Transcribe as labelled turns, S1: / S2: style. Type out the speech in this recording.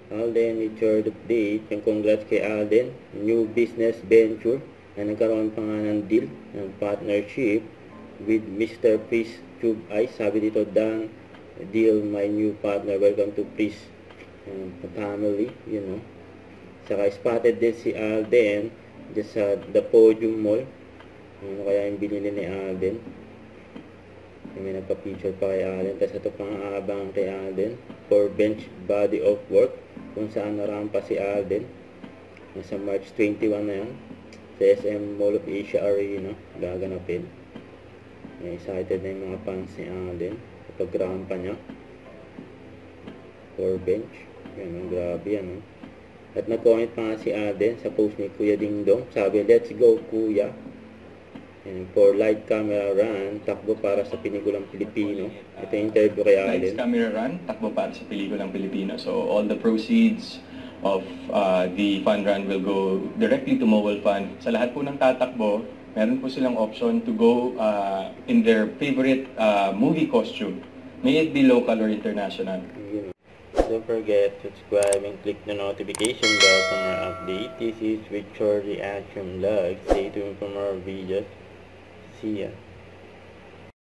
S1: Alden, with your update. Yung congrats kay Alden. New business venture na nagkaroon pa nga ng deal, ng partnership with Mr. Priest Tube Ice. Sabi dito, Dan, deal my new partner. Welcome to Priest family, you know. Saka spotted din si Alden just sa The Podium Mall. Ano kaya yung binili ni Alden? May nagpa-picture pa kay Alden. Tapos ito pang aabang kay Alden for bench body of work, kung saan narampa si Alden. Nasa March 21 na yan sa SM Mall of Asia Arena gaganapin. Excited na yung mga fans ni Alden kapag rampa niya for bench. Yan, grabe yan. At nag-comment pa nga si Alden sa post ni Kuya Dingdong. Sabi, let's go Kuya. And for light camera run, takbo para sa pelikulang Pilipino. Ito yung interview kay Alden.
S2: Light camera run, takbo para sa pelikulang Pilipino. So all the proceeds of the fund run will go directly to Mobile Fund. Sa lahat po ng tatakbo, meron po silang option to go in their favorite movie costume. May it be local or international.
S1: Don't forget to subscribe and click the notification bell for more updates. This is Richard Reaction Vlog. Stay tuned for more videos. See ya.